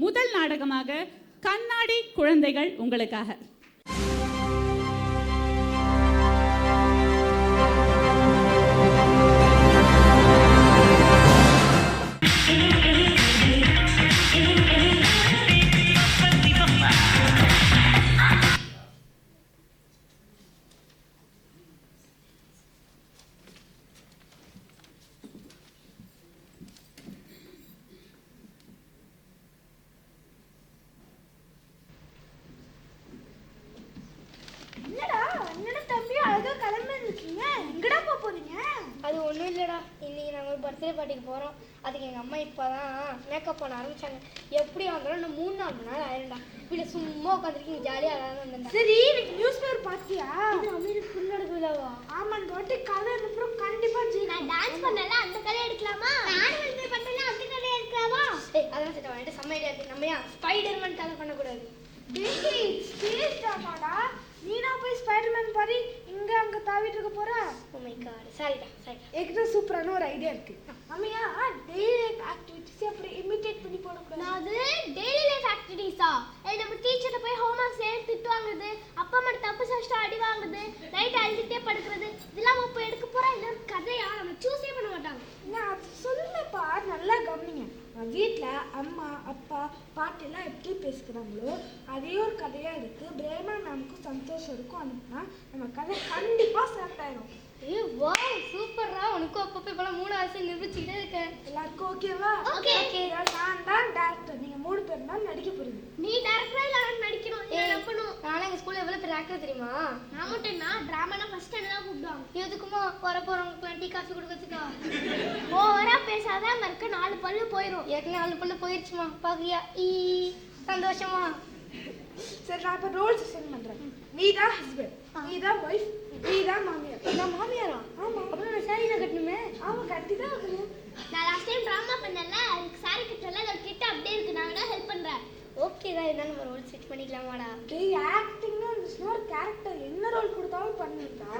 முதல் நாடகமாக கண்ணாடி குழந்தைகள் உங்களுக்காக. அது ஒன்றும் இல்லைடா, இன்னைக்கு நாங்கள் ஒரு பர்த்டே பார்ட்டிக்கு போகிறோம். அதுக்கு எங்கள் அம்மா இப்போ தான் மேக்கப் பண்ண ஆரம்பித்தாங்க. எப்படி வந்தாலும் இன்னும் 3-4 மணி நேரம் ஆயிரும்டா. வீட்டில் சும்மா உட்காந்துருக்கீங்க, ஜாலியாக அதான் வந்தேன். சரி, இன்னைக்கு நியூஸ் பேப்பர் பார்த்தியா? அமீருக்கு ஃபுல் நடக்குதுலவா? ஆமாம், இந்த வாட்டி கதை அப்புறம் கண்டிப்பாக நான் டான்ஸ் பண்ணல, அந்த கதையை எடுக்கலாமா? நானும் வந்து பண்ணல, அந்த கதையை எடுக்கலாமா? அதெல்லாம் சரி, வந்துட்டு செம்மையாக இருக்குது. நம்ம ஏன் ஸ்பைடர்மேன் கதை பண்ணக்கூடாது? ஸ்டேஜ் ட்ராமாடா. நீனா போய் ஸ்பைடர்மேன் பாரு இங்க அங்க தாவிட்டு இருக்க போற. ஓ மை காட், சாரிடா. என்கிட்ட சூப்பரான ஒரு ஐடியா இருக்கு. அம்மையா டெய்லி லைஃப் ஆக்டிவிட்டிஸ் அப்படி இமிட்டேட் பண்ணி போடக்கூடாது. அது டெய்லி லைஃப் ஆக்டிவிட்டிஸா? நம்ம டீச்சர்ட்ட போய் ஹோம் ஒர்க் செய்ய திட்டு வாங்குறது, அப்பா அம்மா தப்பு செஞ்சுட்டு அடி வாங்குறது, நைட் அழுதுட்டே படுக்கிறது, இதெல்லாம் இப்போ எடுக்க போறா? இல்லை கதையா? நம்ம சூஸே பண்ண மாட்டாங்க. நான் அது சொல்லப்பா, நல்லா கவனிங்க. வீட்டில் அம்மா அப்பா பாட்டி எல்லாம் எப்படி பேசிக்கிறாங்களோ அதே ஒரு கதையாக எடுத்து பிரேமா மேமுக்கும் சந்தோஷம் இருக்கும் அனுப்புனா நம்ம கதை கண்டிப்பாக செலக்ட் ஆயிடும். வா சூப்பர்ரா, உனக்கும் அப்பப்போ இப்போலாம் 3 ஆசை நிரூபிச்சுக்கிட்டே இருக்கேன். எல்லாருக்கும் ஓகேவா? ஓகே. நான் தான் டேரக்டர், நீங்கள் 3 பேர் தான் நடிக்க போறீங்க. நீ டேரக்டரா இல்லை நடிக்கணும்? நானும் எங்கள் ஸ்கூலில் எவ்வளோ பேர் ஆக்டர் தெரியுமா? நான் மட்டும்னா ட்ராமானா ஃபர்ஸ்ட் டைம் தான் கூப்பிடுவாங்க. எதுக்குமா வரப்போகிறவங்களுக்குலாம் டீ காஃபி கொடுக்கறதுக்கா? ஓவரா பேசாதான் இருக்க, 4 பல்லு போயிடும். ஏற்கனவே 4 பல்லு போயிடுச்சுமா, பாக்குறியா? சந்தோஷமா? சரி, நான் இப்போ ரோல்ஸ் சென்ட் பண்ணுறேன். நீ தான் ஹஸ்பண்ட், நீ தான் ஒய்ஃப், நீ தான் மாமியார். நான் மாமியாரா? ஆமாம். அப்புறம் நான் சாரி தான் கட்டணுமே? ஆமாம், கட்டி தான் ஆகணும். நான் லாஸ்ட் டைம் ட்ராமா பண்ணல, அதுக்கு சாரி கட்டல, அது கிட்ட அப்படியே இருக்கு. நான் வேணா ஹெல்ப் பண்ணுறேன். ஓகே தான், என்ன நம்ம ரோல் செட் பண்ணிக்கலாமாடா? டேய், ஆக்டிங்னு இருந்துச்சுன்னா ஒரு கேரக்டர் என்ன ரோல் கொடுத்தாலும் பண்ணிட்டா.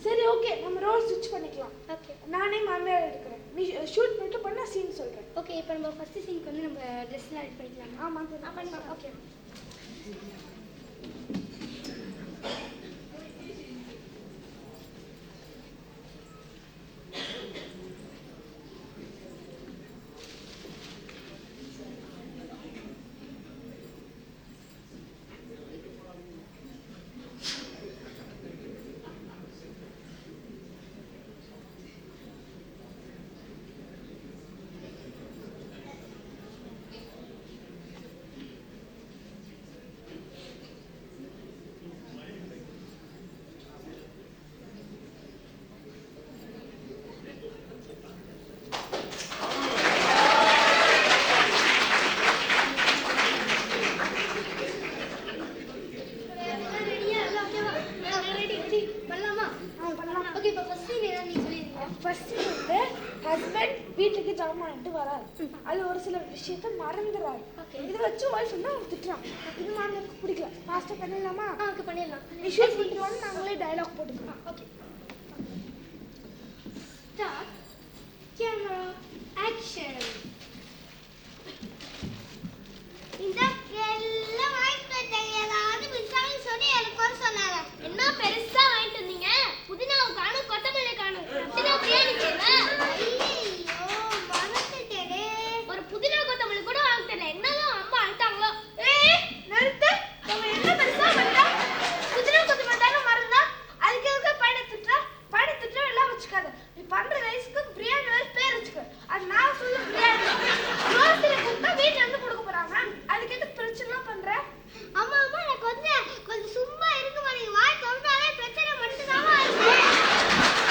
சரி, ஓகே, நம்ம ரோல் ஸ்விட்ச் பண்ணிக்கலாம். ஓகே, நானே மாமியார் எடுக்கிறேன், நீ ஷூட் பண்ணிட்டு பண்ண சீன் சொல்கிறேன். ஓகே. இப்போ நம்ம ஃபர்ஸ்ட் சீனுக்கு வந்து நம்ம ட்ரெஸ்லாம் ரெடி பண்ணிக்கலாம். ஆமாம், பண்ணிக்கலாம். ஓகே. ஹஸ்பண்ட் வீட்டுக்கு ஜாமான்ட்டு வராரு, அது ஒரு சில விஷயத்த மறந்துடுறாரு. இதை வச்சு ஒய்ஃப் வந்து அவங்க திட்டுறான். இது மாமியாருக்கு பிடிக்கல. ஃபாஸ்ட்டாக பண்ணிடலாமா? ஓகே, பண்ணிடலாம். விஷயம் பண்ணிடுவான்னு நாங்களே டயலாக் போட்டுக்கலாம். ஓகே. Start camera action. இந்த எல்லாம் வாங்கிட்டு வந்தீங்க, ஏதாவது மிஸ்ஸாகி சொல்லி எனக்கு ஒரு சொன்னாங்க. என்ன பெருசா வாங்கிட்டு வந்தீங்க? புதினாவை காணும், கொத்தமல்லி காணும். புதினா பிரியாணி செய்வேன். ஐயோ, மறந்துட்டேனே. ஒரு புதினா கொத்தமல்லி கூட வாங்க தெரியல. என்னதான் அம்மா அழுத்தாங்களோ? நிறுத்து. நம்ம என்ன பெருசா பண்ணா? புதினா கொத்தமல்லி தானே மறந்தா? அதுக்கு எதுக்கு பையனை திட்டுற? பையனை திட்டுற எல்லாம் வச்சுக்காத. நீ பண்ற வயசுக்கு பிரியாணி வயசு பேர் வச்சுக்க. அது நான் சொல்ல பிரியாணி. ரோஸ்ல கொடுத்தா வீட்டுல இருந்து கொடுக்க போறாங்க. அதுக்கு எதுக்கு பிரச்சனை பண்ற? அம்மா எனக்கு வந்து கொஞ்சம் சும்மா இருக்குமா? நீங்க வாய் திறந்தாலே பிரச்சனை மட்டும்தான் இருக்கு.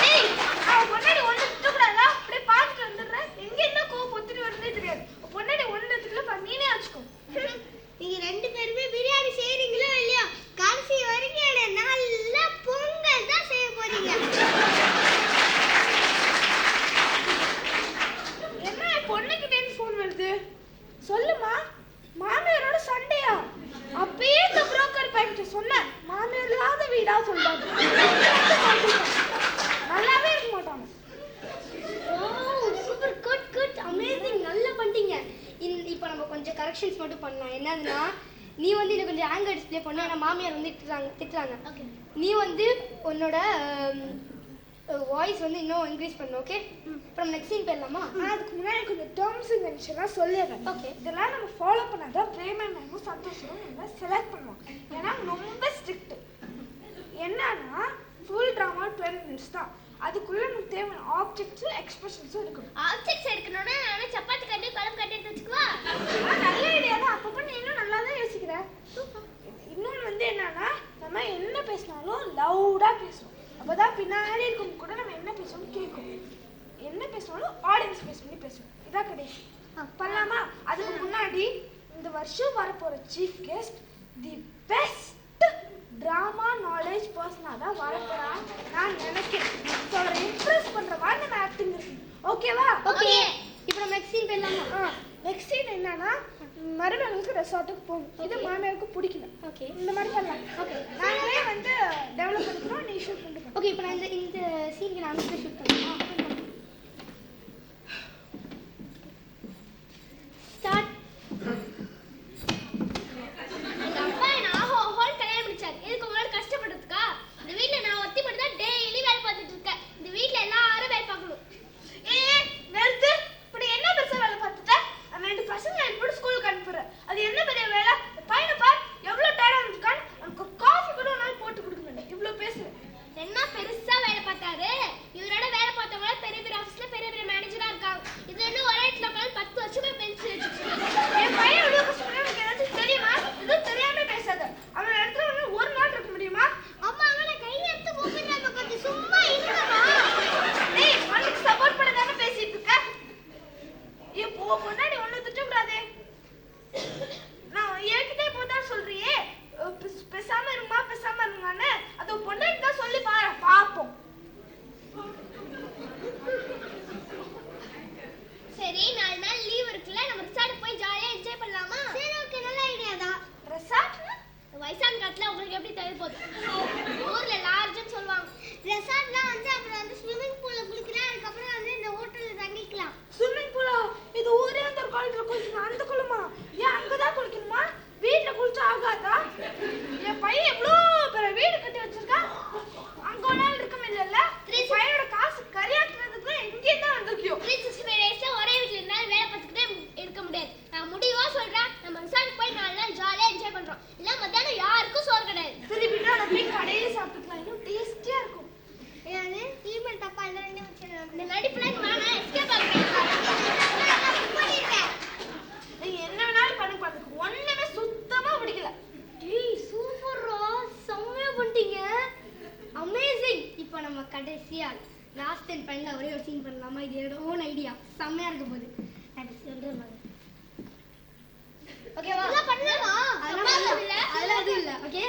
ஏய், அவன் பொண்ணாடி ஒண்ணு திட்டக்கூடாதா? அப்படியே பார்த்துட்டு வந்துடுறேன். எங்க என்ன கோவம் பொத்துட்டு வருதுன்னே தெரியாது. பொண்ணாடி ஒண்ணு திட்டல, நீனே வச்சுக்கோ. நீங்க 2 பேருமே பிரியாணி செய்றீங்களோ இல்லையா, கடைசி வரைக்கும் என்ன நல்ல பொங்கல் தான் செய்ய போறீங்க. என்ன பொண்ணுகிட்ட ஃபோன் வருது? சொல்லுமா. மாமியாரோட சண்டையா? அப்பயே இந்த புரோக்கர் பையன்கிட்ட சொன்னேன், மாமியார் இல்லாத வீடா சொல்றாங்க. நல்லாவே இருக்க மாட்டாங்க. சூப்பர், குட், அமேசிங், நல்லா பண்ணிட்டீங்க. இப்போ நம்ம கொஞ்சம் கரெக்ஷன்ஸ் மட்டும் பண்ணலாம். என்னதுன்னா நீ வந்து இதை கொஞ்சம் ஆங்கர் டிஸ்பிளே பண்ண, ஏன்னா மாமியார் வந்து திட்டுறாங்க. நீ வந்து உன்னோட வாய்ஸ் வந்து இன்னும் இன்க்ரீஸ் பண்ணணும். ஓகே, அப்புறம் நெக்ஸ்ட் சீன் போயிடலாமா? அதுக்கு முன்னாடி கொஞ்சம் டேர்ம்ஸ் அண்ட் கண்டிஷன்லாம் சொல்லிடுறேன். ஓகே, இதெல்லாம் நம்ம ஃபாலோ பண்ணாதான் பிரேமா மேமும் சந்தோஷம் நம்ம செலக்ட் பண்ணுவோம். ஏன்னா ரொம்ப ஸ்ட்ரிக்ட். என்னன்னா ஃபுல் ட்ராமா 12 மினிட்ஸ் தான். அதுக்குள்ள நமக்கு தேவையான ஆப்ஜெக்ட்ஸும் எக்ஸ்பிரஷன்ஸும் இருக்கணும். ஆப்ஜெக்ட்ஸ் எடுக்கணும்னா நான் சப்பாத்தி கட்டி குழம்பு கட்டி வச்சுக்குவா. நல்ல ஐடியா தான். அப்பப்போ நீ இன்னும் நல்லா தான் யோசிக்கிற. இன்னொன்று வந்து என்னன்னா நம்ம என்ன பேசினாலும் லவுடாக பேசணும். அப்போதான் பின்னாடி இருக்கும் கூட நம்ம என்ன பேசணும்னு கேட்கும். என்ன பேசினாலும் ஆடியன்ஸ் பேஸ் பண்ணி பேசணும். இதான் கடைசி பண்ணலாமா? அதுக்கு முன்னாடி இந்த வருஷம் வரப்போகிற chief guest the best drama knowledge பர்சனாக தான் வரப்போறான் நான் நினைக்கிறேன். ஸோ அவரை இம்ப்ரெஸ் பண்ணுற மாதிரி நம்ம ஆக்டிங் இருக்கு. ஓகேவா? ஓகே, இப்போ நம்ம நெக்ஸ்ட் சீன் போயிடலாமா? நெக்ஸ்ட் சீன் என்னன்னா மருமகளுக்கு ரெசார்ட்டுக்கு போகணும். இது மாமியாருக்கு பிடிக்கல. ஓகே, இந்த மாதிரி பண்ணலாம். ஓகே, நாங்களே வந்து டெவலப் பண்ணிக்கிறோம். நீ ஷூட் பண்ணிட்டு. ஓகே, இப்போ நான் இந்த சீனுக்கு நான் வந்து ஷூட் பண்ணுறேன். ஸ்டார்ட். எங்கள் அப்பா என்ன ஹோல் கல்யாணம் முடிச்சார். இதுக்கு முன்னாடி கஷ்டப்படுறதுக்கா? இந்த வீட்டில் நான் ஒத்தி மட்டும் தான் டெய்லி வேலை பார்த்துட்டு இருக்கேன். இந்த வீட்டில் எல்லாரும் வேலை பார்க்கணும். நிறுத்து. இப்படி என்ன பெருசாக வேலை பார்த்துட்ட? அந்த 2 பசங்களை எப்படி ஸ்கூலுக்கு அனுப்புறேன்? அது என்ன பெரிய வேலை? பையனை பார் எவ்வளோ டயர்டாக இருந்துருக்கான்னு. அவனுக்கு காஃபி கூட ஒரு நாள் போட்டு கொடுக்க மாட்டேன். இவ்வளோ பேசுவேன். என்ன பெருசா வேலை பார்த்தாரு? இவரோட வேலை பார்த்தவங்க பெரிய பெரிய ஆஃபீஸ்ல பெரிய பெரிய மேனேஜரா இருக்காங்க. இதுல இன்னும் ஒரே இடத்துல உட்காந்து 10 வருஷமா பெஞ்ச் வச்சுருக்காங்க. என் பையன் எவ்வளோ கஷ்டப்பட்டு எனக்கு ஏதாச்சும் தெரியுமா? எதுவும் தெரியாம பேசாத. அவன் இடத்துல வந்து ஒரு நாள் இருக்க முடியுமா? அம்மா அவனை கை எடுத்து கூப்பிடுறாங்க, கொஞ்சம் சும்மா இருக்கமா? நீ அவனுக்கு சப்போர்ட் பண்ண தானே பேசிட்டு இருக்க. இப்போ முன்னாடி ஒன்றும் திட்டக்கூடாது. நான் ஏற்கிட்டே போதான் சொல்றியே பேசாம இருமான்னு. அது பொண்டாட்டி தான் சொல்லி பாரு, பாப்போம். சரி, 4 நாள் லீவ் இருக்குல்ல, நம்ம ரிசார்ட் போய் ஜாலியா என்ஜாய் பண்ணலாமா? சரி, ஓகே, நல்ல ஐடியா தான். ரெசார்ட்னா வயசான காலத்துல உங்களுக்கு எப்படி தேவை போகுது? ஊர்ல லார்ஜ்னு சொல்லுவாங்க. ரெசார்ட்லாம் வந்து அப்புறம் வந்து ஸ்விமிங் பூல்ல குளிக்கலாம், அதுக்கப்புறம் வந்து இந்த ஹோட்டல்ல தங்கிக்கலாம். ஸ்விம்மிங் பூலா? இது ஊரே அந்த ஒரு காலேஜ்ல குளிக்கணும். அந்த குளமா? ஏன் அங்கதான் குளிக்கணுமா? வீட்டுல குளிச்சா ஆகாதா? என் பையன் எவ்வளோ பெரிய வீடு கட்டி வச்சிருக்கான். அங்க ஒரு நாள் இருக்கமே இல்லைல்ல. பையனோட காசு கரியாக்குறதுக்கு இங்கே தான் வந்துக்கியோ. 365 டேஸ்ல ஒரே வீட்ல இருந்தாலும் வேலை பார்த்துக்கிட்டே இருக்க முடியாது. நான் முடிவா சொல்றேன், நம்ம ரிசார்ட் போய் 4 நாள் ஜாலியா என்ஜாய் பண்றோம். இல்ல மத்தியானம் யாருக்கும் சோறு கிடையாது. சரி விட்டா நம்ம போய் கடையில சாப்பிட்டுக்கலாம். இன்னும் டேஸ்டியா இருக்கும். ஏன்னு ஃபீமேல் தப்பா இல்ல ரெண்டு வச்சிரலாம். இந்த நடிப்புல வேணா எஸ்கேப் ஆகுறேன். நீ என்ன வேணாலும் பண்ணுங்க. அதுக்கு ஒண்ணுமே சுத்தமா பிடிக்கல. டேய் சூப்பர்ரா, செம்மையா பண்ணிட்டீங்க. அமேசிங். இப்போ நம்ம கடைசியா லாஸ்ட் அண்ட் ஃபைனலா ஒரே ஒரு சீன் பண்ணலாமா? இது என்னோட ஓன் ஐடியா. செம்மையா இருக்க போகுது. நான் சொல்றேன் பாரு. ஓகேவா? இதெல்லாம் பண்ணலாமா? அதெல்லாம் இல்ல. ஓகே?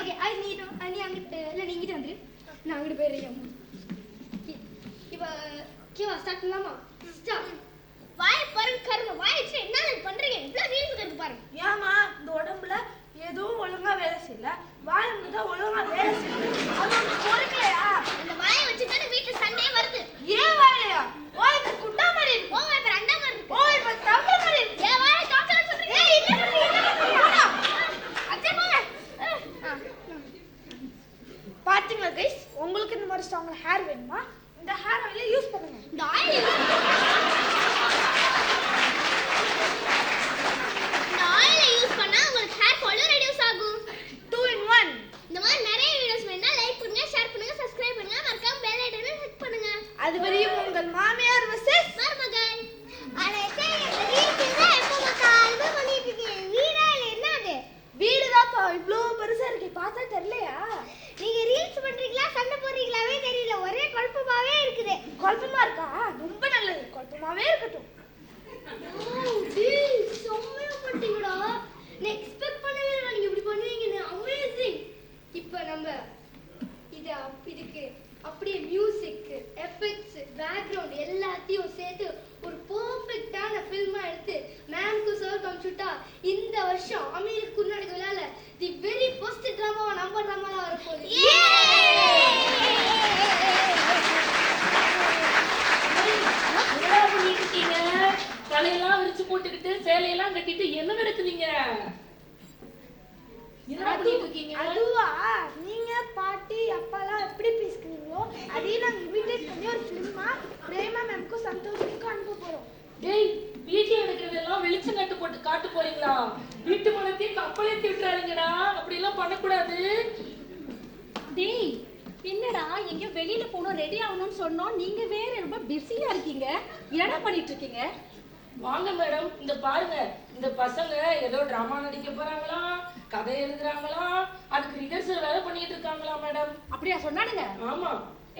ஓகே, நீ அங்கிட்டு இல்ல, நீ இங்கிட்டு வந்துரு. நான் அங்கிட்டு போயிடுறேன். இப்போ ஓகேவா? ஸ்டார்ட் பண்ணலாமா? ஸ்டார்ட். வாய் பாருங்க கரும. வாய் வச்சு என்ன பண்றீங்க? இவ்வளவு ரீல்ஸ் இருக்கு பாருங்க. ஏமா இந்த உடம்புல எதுவும் ஒழுங்கா வேலை செய்யல. வாய் தான் ஒழுங்கா வேலை செய்யல. அது பொறுக்கலையா? இந்த வாயை வச்சு தானே வீட்டுல சண்டே வருது. ஏன் வாயிலையா? ஓய் இந்த குண்டா மாதிரி இருக்கு. ஓ இப்ப ரெண்டா மாதிரி இருக்கு. ஓய் இப்ப தப்பு மாதிரி இருக்கு. ஏன் வாயை டாக்டர் சொல்றீங்க? ஏய் என்ன பண்றீங்க? அச்சே போங்க. பாத்தீங்களா கைஸ், உங்களுக்கு இந்த மாதிரி ஸ்ட்ராங் ஹேர் வேணுமா? இந்த ஹேர் ஆயில யூஸ் பண்ணுங்க. இந்த ஆயில் யூஸ் பண்ணா உங்களுக்கு ஹேர் ஃபாலும் ரெடியூஸ் ஆகும். 2 in 1. இந்த மாதிரி நிறைய வீடியோஸ் வேணும்னா லைக் பண்ணுங்க, ஷேர் பண்ணுங்க, சப்ஸ்கிரைப் பண்ணுங்க, மறக்காம பெல் ஐகானை ஹிட் பண்ணுங்க. அதுவரையும் உங்கள் மாமியார் வர்சஸ் மருமகள். அட சே, இந்த ரீல்ஸ் எப்போ பார்த்தாலும் பண்ணிட்டு இருக்கீங்க. வீடா இல்ல என்னது? வீடுதாப்பா. இவ்ளோ பெருசா இருக்கு, பார்த்தா தெரியலையா? நீங்க ரீல்ஸ் பண்றீங்களா சண்டை போடுறீங்களாவே தெரியல. ஒரே குழப்பமாவே இருக்குது. குழப்பமா இருக்கா? ரொம்ப நல்லது. குழப்பமாவே இருக்கட்டும். செம்மையா பண்ணிட்டீங்கடா. நான் எக்ஸ்பெக்ட் பண்ணவே இல்லை நீங்க இப்படி பண்ணுவீங்கன்னு. அமேசிங். இப்போ நம்ம இதுக்கு அப்படியே மியூசிக், எஃபெக்ட்ஸ், பேக்ரவுண்ட் எல்லாத்தையும் சேர்த்து ஒரு பெர்ஃபெக்ட்டான ஃபில்மா எடுத்து மேம்க்கு சர்வ் காமிச்சுட்டா இந்த வருஷம் அமீர் குர்நாடக விழால தி வெரி ஃபர்ஸ்ட் ட்ராமாவா நம்ம ட்ராமால வரப்போகுது. என்ன பண்ணிருக்கீங்க? தலையெல்லாம் விரிச்சு போட்டுக்கிட்டு சேலையெல்லாம் கட்டிட்டு என்ன நடக்குறீங்க? என்ன பண்ணிட்டு இருக்கீங்க? அதுவா, நீங்க பாட்டி அப்பாலாம் எப்படி பேசுறீங்களோ அதையும் நாங்க இமிடேட் பண்ணி ஒரு ஃபிலிமா பிரேமா மேம்க்கும் சந்தோஷத்துக்கும் அனுப்ப போறோம். டேய், வீட்டுல இருக்கிறதெல்லாம் வெளிச்சம் நட்டு போட்டு காட்டு போறீங்களா? வீட்டு மனத்தையும் கப்பலையும் விட்டுறாதீங்கடா. அப்படி எல்லாம் பண்ணக்கூடாது. டேய், என்னடா எங்கேயோ வெளியில போகணும் ரெடி ஆகணும்னு சொன்னோம், நீங்க வேற ரொம்ப பிஸியா இருக்கீங்க. என்ன பண்ணிட்டு இருக்கீங்க? வாங்க மேடம், இந்த பாருங்க, இந்த பசங்க ஏதோ டிராமா நடிக்க போறாங்களா, கதை எழுதுறாங்களா, அதுக்கு ரிஹர்சல் வேலை பண்ணிட்டு இருக்காங்களா மேடம். அப்படியா சொன்னானுங்க? ஆமா.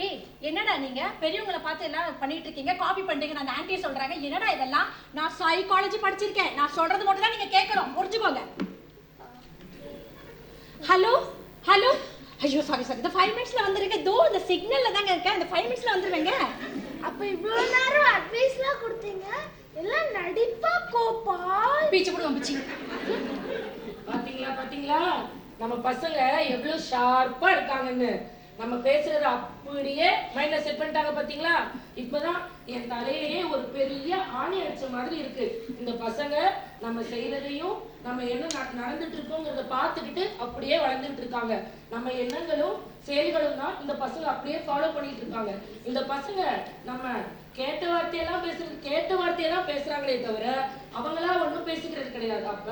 ஏய், என்னடா நீங்க பெரியவங்களை பார்த்து எல்லாம் பண்ணிட்டு இருக்கீங்க, காப்பி பண்றீங்க. அந்த ஆன்ட்டி சொல்றாங்க. என்னடா இதெல்லாம்? நான் சைக்காலஜி படிச்சிருக்கேன். நான் சொல்றது மட்டும் தான் நீங்க கேட்கணும், புரிஞ்சுக்கோங்க. ஹலோ ஹலோ, ஐயோ சாரி சாரி, இந்த 5 மினிட்ஸ்ல வந்துருங்க. தோ இந்த சிக்னல்ல தாங்க இருக்கேன். இந்த 5 மினிட்ஸ்ல வந்துருவேங்க. அப்ப இவ்வளவு நேரம் அட்வைஸ்லாம் கொடுத்தீங்க, எல்லாம் நடிப்பா கோப்பா? பீச்சு போடுவோம் பிச்சி. பாத்தீங்களா பாத்தீங்களா, நம்ம பசங்க எவ்வளவு ஷார்ப்பா இருக்காங்கன்னு. நம்ம பேசுறத அப்படியே மைண்ட்ல செட் பண்ணிட்டாங்க பாத்தீங்களா? இப்பதான் என் தலையிலேயே ஒரு பெரிய ஆணி அடிச்ச மாதிரி இருக்கு. இந்த பசங்க நம்ம செய்யறதையும் நம்ம என்ன நடந்துட்டு இருக்கோங்கிறத பார்த்துக்கிட்டு அப்படியே வளர்ந்துட்டு இருக்காங்க. நம்ம எண்ணங்களும் செயல்களும் தான் இந்த பசங்க அப்படியே ஃபாலோ பண்ணிட்டு இருக்காங்க. இந்த பசங்க நம்ம கேட்ட வார்த்தையெல்லாம் பேசுறாங்களே தவிர அவங்களா ஒன்றும் பேசிக்கிறது கிடையாது. அப்ப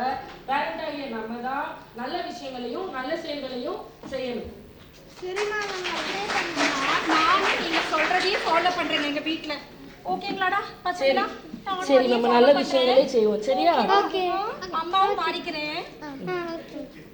பேரண்ட் ஆகிய நம்ம தான் நல்ல விஷயங்களையும் நல்ல செயல்களையும் செய்யணும். சரிம்மா, நாங்க அப்படியே பண்றோம். நானும் நீங்க சொல்றதையும் ஃபாலோ பண்றேங்க எங்க வீட்ல. ஓகேங்களாடா பசங்களா? சரி, நம்ம நல்ல விஷயங்களே செய்வோம். சரியா? ஓகே. அம்மாவும் மாறிக்கிறேன். ஓகே.